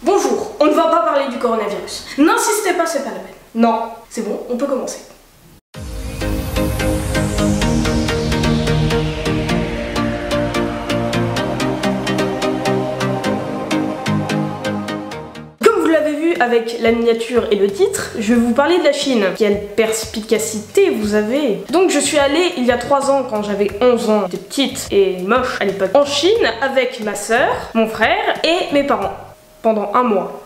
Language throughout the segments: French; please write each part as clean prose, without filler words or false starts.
Bonjour, on ne va pas parler du coronavirus. N'insistez pas, c'est pas la peine. Non, c'est bon, on peut commencer. Avec la miniature et le titre, je vais vous parler de la Chine. Quelle perspicacité vous avez! Donc je suis allée il y a 3 ans quand j'avais 11 ans, j'étais petite et moche à l'époque, en Chine avec ma soeur, mon frère et mes parents. Pendant 1 mois.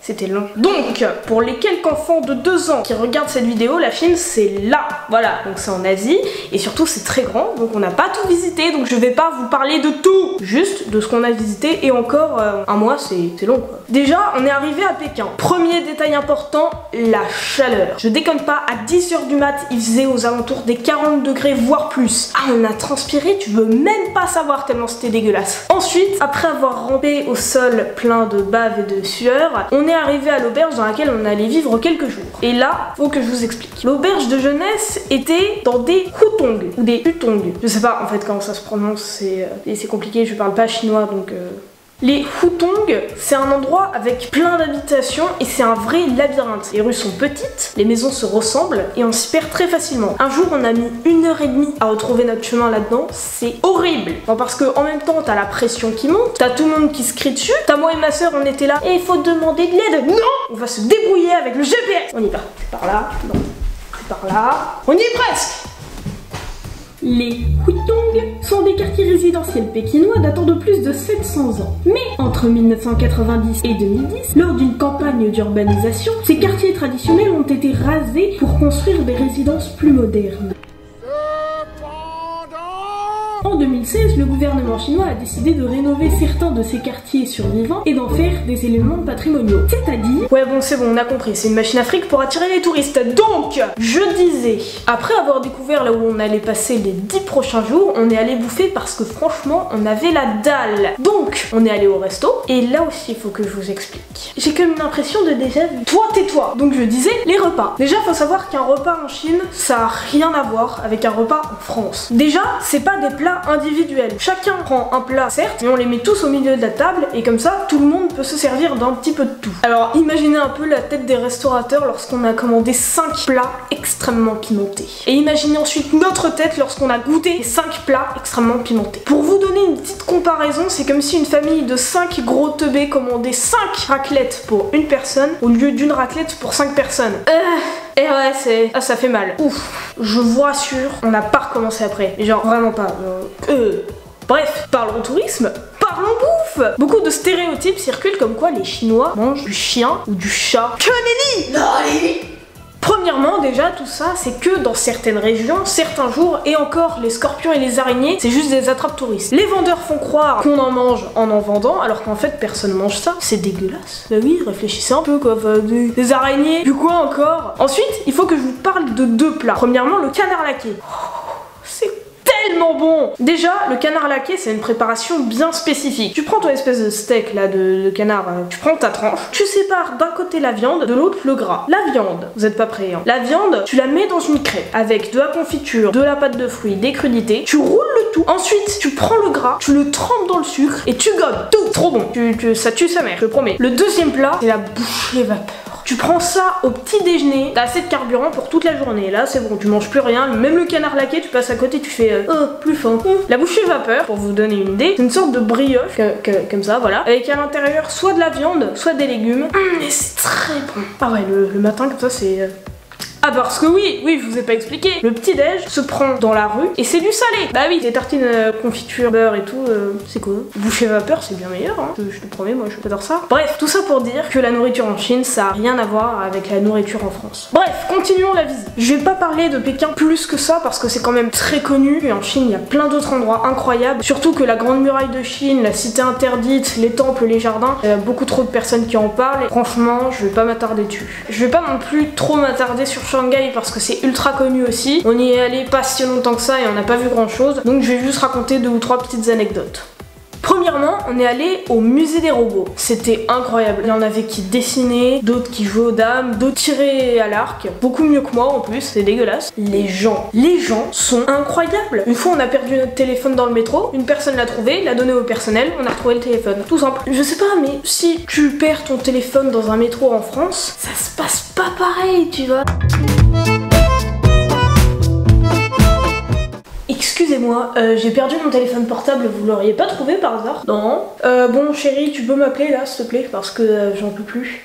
C'était long. Donc, pour les quelques enfants de 2 ans qui regardent cette vidéo, la Chine c'est là. Voilà, donc c'est en Asie et surtout c'est très grand, donc on n'a pas tout visité, donc je vais pas vous parler de tout, juste de ce qu'on a visité et encore 1 mois c'est long quoi. Déjà, on est arrivé à Pékin. Premier détail important, la chaleur. Je déconne pas, à 10 h du mat, il faisait aux alentours des 40 degrés voire plus. Ah, on a transpiré, tu veux même pas savoir tellement c'était dégueulasse. Ensuite, après avoir rampé au sol plein de bave et de sueur, on est arrivé à l'auberge dans laquelle on allait vivre quelques jours. Et là, faut que je vous explique. L'auberge de jeunesse était dans des hutong ou des hutong. Je sais pas en fait comment ça se prononce, c'est compliqué, je parle pas chinois donc... Les hutong, c'est un endroit avec plein d'habitations et c'est un vrai labyrinthe. Les rues sont petites, les maisons se ressemblent et on s'y perd très facilement. Un jour, on a mis 1h30 à retrouver notre chemin là-dedans, c'est horrible. Non, parce que en même temps, t'as la pression qui monte, t'as tout le monde qui se crie dessus, t'as moi et ma soeur, on était là et il faut demander de l'aide. Non, on va se débrouiller avec le GPS. On y va. C'est par là, non, c'est par là. On y est presque. Les hutong sont des quartiers résidentiels pékinois datant de plus de 700 ans. Mais entre 1990 et 2010, lors d'une campagne d'urbanisation, ces quartiers traditionnels ont été rasés pour construire des résidences plus modernes. En 2016, le gouvernement chinois a décidé de rénover certains de ces quartiers survivants et d'en faire des éléments patrimoniaux. C'est-à-dire... Ouais bon c'est bon, on a compris, c'est une machine à fric pour attirer les touristes. Donc, je disais, après avoir découvert là où on allait passer les 10 prochains jours, on est allé bouffer parce que franchement, on avait la dalle. Donc, on est allé au resto, et là aussi, il faut que je vous explique. J'ai comme une impression de déjà vu. Toi, tais-toi. Donc je disais, les repas. Déjà, faut savoir qu'un repas en Chine, ça a rien à voir avec un repas en France. Déjà, c'est pas des plats individuels. Chacun prend un plat, certes, mais on les met tous au milieu de la table et comme ça, tout le monde peut se servir d'un petit peu de tout. Alors, imaginez un peu la tête des restaurateurs lorsqu'on a commandé 5 plats extrêmement pimentés. Et imaginez ensuite notre tête lorsqu'on a goûté les 5 plats extrêmement pimentés. Pour vous donner une petite comparaison, c'est comme si une famille de 5 gros teubés commandait 5 raclettes pour une personne au lieu d'une raclette pour 5 personnes. Et ouais, c'est... Ah, ça fait mal. Ouf. Je vous rassure, on n'a pas recommencé après. Genre, vraiment pas. Bref, parlons tourisme. Parlons bouffe. Beaucoup de stéréotypes circulent comme quoi les Chinois mangent du chien ou du chat. Que nenni. Non, premièrement, déjà, tout ça, c'est que dans certaines régions, certains jours, et encore, les scorpions et les araignées, c'est juste des attrape-touristes. Les vendeurs font croire qu'on en mange en vendant, alors qu'en fait, personne mange ça. C'est dégueulasse. Bah oui, réfléchissez un peu, quoi. Enfin, des araignées, du quoi encore? Ensuite, il faut que je vous parle de 2 plats. Premièrement, le canard laqué. C'est tellement bon. Déjà, le canard laqué, c'est une préparation bien spécifique. Tu prends ton espèce de steak là de canard, tu prends ta tranche, tu sépares d'un côté la viande, de l'autre le gras. La viande, vous êtes pas prêts hein. La viande, tu la mets dans une crêpe avec de la confiture, de la pâte de fruits, des crudités, tu roules le tout. Ensuite, tu prends le gras, tu le trempes dans le sucre et tu gobes tout. Trop bon. Ça tue sa mère, je te promets. Le deuxième plat, c'est la bouchée vapeur. Tu prends ça au petit déjeuner, t'as assez de carburant pour toute la journée. Là, c'est bon, tu manges plus rien. Même le canard laqué, tu passes à côté, tu fais plus faim. La bouchée vapeur, pour vous donner une idée, c'est une sorte de brioche, comme ça, voilà, avec à l'intérieur soit de la viande, soit des légumes. Et c'est très bon. Ah ouais, le matin, comme ça, c'est... Ah parce que oui, je vous ai pas expliqué. Le petit-déj se prend dans la rue et c'est du salé. Bah oui, des tartines confiture, beurre et tout, c'est quoi? Bouchée vapeur, c'est bien meilleur, hein. Je te promets, moi j'adore ça. Bref, tout ça pour dire que la nourriture en Chine, ça a rien à voir avec la nourriture en France. Bref, continuons la visite. Je vais pas parler de Pékin plus que ça parce que c'est quand même très connu. Et en Chine, il y a plein d'autres endroits incroyables. Surtout que la Grande Muraille de Chine, la Cité Interdite, les temples, les jardins, il y a beaucoup trop de personnes qui en parlent. Et franchement, je vais pas m'attarder dessus. Je vais pas non plus trop m'attarder sur Shanghai parce que c'est ultra connu aussi. On y est allé pas si longtemps que ça et on n'a pas vu grand chose. Donc je vais juste raconter 2 ou 3 petites anecdotes. Premièrement, on est allé au musée des robots. C'était incroyable. Il y en avait qui dessinaient, d'autres qui jouaient aux dames, d'autres tiraient à l'arc. Beaucoup mieux que moi en plus, c'est dégueulasse. Les gens sont incroyables. Une fois, on a perdu notre téléphone dans le métro. Une personne l'a trouvé, l'a donné au personnel, on a retrouvé le téléphone. Tout simple. Je sais pas, mais si tu perds ton téléphone dans un métro en France, ça se passe pas pareil, tu vois. Excusez-moi, j'ai perdu mon téléphone portable, vous l'auriez pas trouvé par hasard? Non. Bon chérie, tu peux m'appeler là s'il te plaît, parce que j'en peux plus.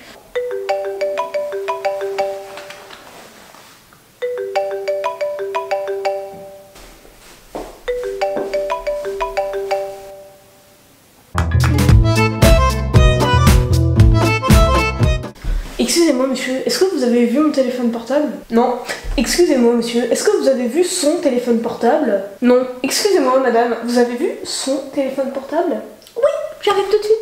Excusez-moi monsieur, est-ce que vous avez vu mon téléphone portable? Non. Excusez-moi monsieur, est-ce que vous avez vu son téléphone portable? Non. Excusez-moi madame, vous avez vu son téléphone portable? Oui, j'arrive tout de suite.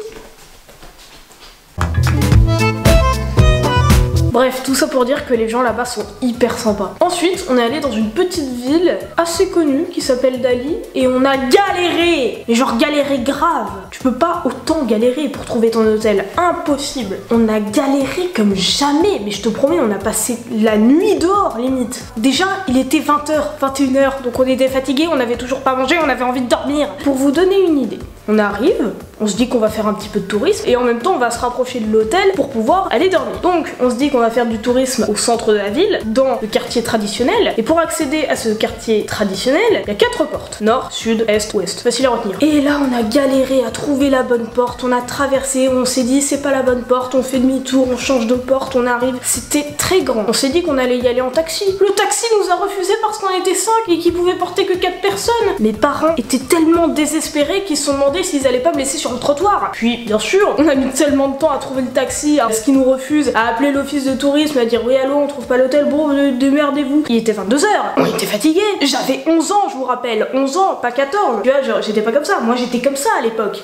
Bref, tout ça pour dire que les gens là-bas sont hyper sympas. Ensuite, on est allé dans une petite ville assez connue qui s'appelle Dali et on a galéré. Mais genre galéré grave. Tu peux pas autant galérer pour trouver ton hôtel. Impossible. On a galéré comme jamais. Mais je te promets, on a passé la nuit dehors limite. Déjà, il était 20h, 21h. Donc on était fatigués, on avait toujours pas mangé, on avait envie de dormir. Pour vous donner une idée, on arrive, on se dit qu'on va faire un petit peu de tourisme et en même temps on va se rapprocher de l'hôtel pour pouvoir aller dormir. Donc on se dit qu'on va faire du tourisme au centre de la ville, dans le quartier traditionnel. Et pour accéder à ce quartier traditionnel, il y a 4 portes. Nord, sud, est, ouest. Facile à retenir. Et là on a galéré à trouver la bonne porte, on a traversé, on s'est dit c'est pas la bonne porte, on fait demi-tour, on change de porte, on arrive. C'était très grand. On s'est dit qu'on allait y aller en taxi. Le taxi nous a refusé parce qu'on était 5 et qu'il pouvait porter que 4 personnes. Mes parents étaient tellement désespérés qu'ils se sont demandé s'ils allaient pas me laisser sur le trottoir. Puis bien sûr, on a mis tellement de temps à trouver le taxi, à ce qu'ils nous refusent, à appeler l'office de tourisme, à dire oui allô on trouve pas l'hôtel, bon démerdez-vous. Il était 22h, on était fatigués. J'avais 11 ans je vous rappelle, 11 ans, pas 14. Tu vois, genre j'étais pas comme ça, moi j'étais comme ça à l'époque.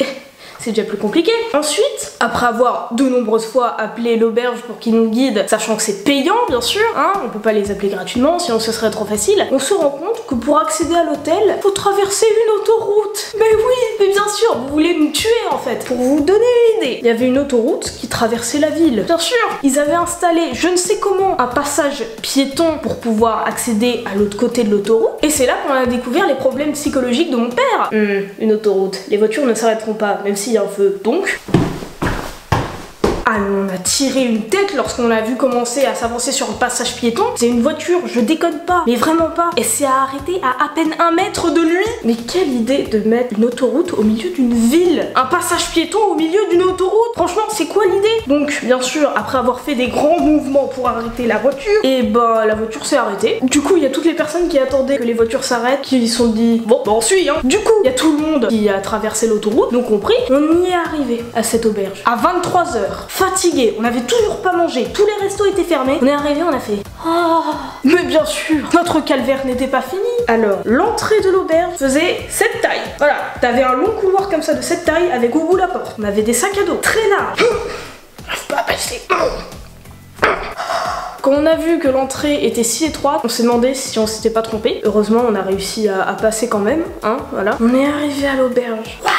C'est déjà plus compliqué. Ensuite, après avoir de nombreuses fois appelé l'auberge pour qu'ils nous guident, sachant que c'est payant bien sûr, hein, on peut pas les appeler gratuitement sinon ce serait trop facile, on se rend compte que pour accéder à l'hôtel, faut traverser une autoroute. Mais oui, mais bien sûr, vous voulez nous tuer en fait. Pour vous donner une idée, il y avait une autoroute qui traversait la ville. Bien sûr, ils avaient installé, je ne sais comment, un passage piéton pour pouvoir accéder à l'autre côté de l'autoroute. Et c'est là qu'on a découvert les problèmes psychologiques de mon père. Une autoroute, les voitures ne s'arrêteront pas, même s'il y a un feu. Donc... Ah mais on a tiré une tête lorsqu'on l'a vu commencer à s'avancer sur le passage piéton. C'est une voiture, je déconne pas, mais vraiment pas. Et c'est arrêté à peine 1 mètre de lui. Mais quelle idée de mettre une autoroute au milieu d'une ville. Un passage piéton au milieu d'une autoroute. Franchement, c'est quoi l'idée? Donc bien sûr, après avoir fait des grands mouvements pour arrêter la voiture, et bah la voiture s'est arrêtée. Du coup, il y a toutes les personnes qui attendaient que les voitures s'arrêtent, qui se sont dit bon, bah on suit hein. Du coup, il y a tout le monde qui a traversé l'autoroute, donc compris. On y est arrivé à cette auberge à 23h. Fatigué, on n'avait toujours pas mangé, tous les restos étaient fermés. On est arrivé, on a fait ah. Mais bien sûr, notre calvaire n'était pas fini. Alors, l'entrée de l'auberge faisait cette taille. Voilà, t'avais un long couloir comme ça de cette taille avec au bout la porte. On avait des sacs à dos très larges. J'arrive pas à passer. Quand on a vu que l'entrée était si étroite, on s'est demandé si on s'était pas trompé. Heureusement, on a réussi à passer quand même, hein, voilà. On est arrivé à l'auberge. Waouh!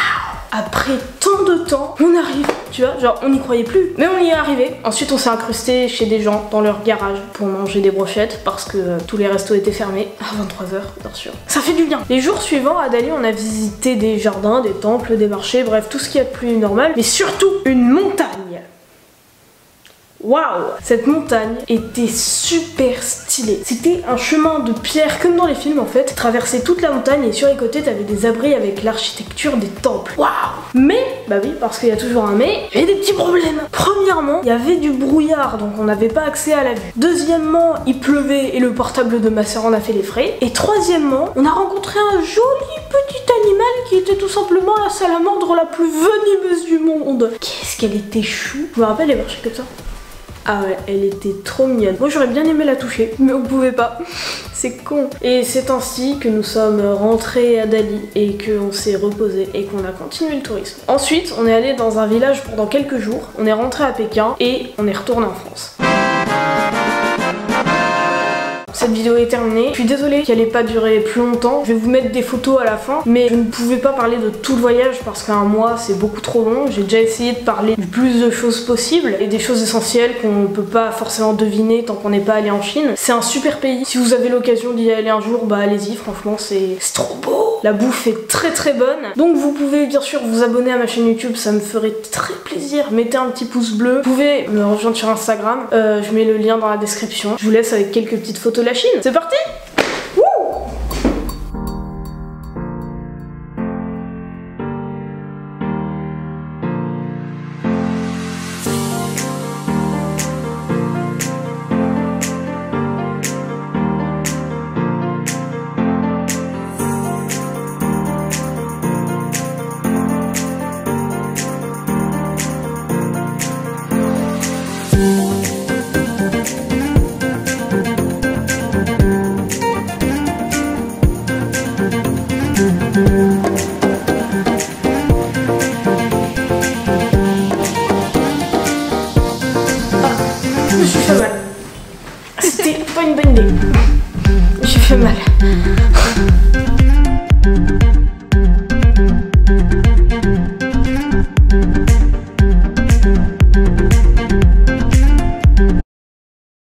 Après tant de temps, on arrive, tu vois, genre on n'y croyait plus. Mais on y est arrivé. Ensuite on s'est incrusté chez des gens dans leur garage pour manger des brochettes parce que tous les restos étaient fermés à 23h, bien sûr. Ça fait du bien. Les jours suivants à Dali, on a visité des jardins, des temples, des marchés, bref tout ce qu'il y a de plus normal. Mais surtout une montagne. Waouh! Cette montagne était super stylée. C'était un chemin de pierre comme dans les films en fait. Traversais toute la montagne et sur les côtés t'avais des abris avec l'architecture des temples. Waouh! Mais, bah oui, parce qu'il y a toujours un mais, il y avait des petits problèmes. Premièrement, il y avait du brouillard donc on n'avait pas accès à la vue. Deuxièmement, il pleuvait et le portable de ma soeur en a fait les frais. Et troisièmement, on a rencontré un joli petit animal qui était tout simplement la salamandre la plus venimeuse du monde. Qu'est-ce qu'elle était chou! Je me rappelle, elle marchait comme ça. Ah ouais, elle était trop mignonne. Moi j'aurais bien aimé la toucher, mais on pouvait pas. C'est con. Et c'est ainsi que nous sommes rentrés à Dali et qu'on s'est reposé et qu'on a continué le tourisme. Ensuite, on est allé dans un village pendant quelques jours, on est rentré à Pékin et on est retourné en France. cette vidéo est terminée. Je suis désolée qu'elle ait pas duré plus longtemps. Je vais vous mettre des photos à la fin, mais je ne pouvais pas parler de tout le voyage parce qu'un mois c'est beaucoup trop long. J'ai déjà essayé de parler du plus de choses possibles et des choses essentielles qu'on peut pas forcément deviner tant qu'on n'est pas allé en Chine. C'est un super pays. Si vous avez l'occasion d'y aller un jour, bah allez-y, franchement c'est trop beau. La bouffe est très bonne. Donc vous pouvez bien sûr vous abonner à ma chaîne YouTube, ça me ferait très plaisir. Mettez un petit pouce bleu. Vous pouvez me rejoindre sur Instagram, je mets le lien dans la description. Je vous laisse avec quelques petites photos de la Chine. C'est parti! Je me suis fait mal.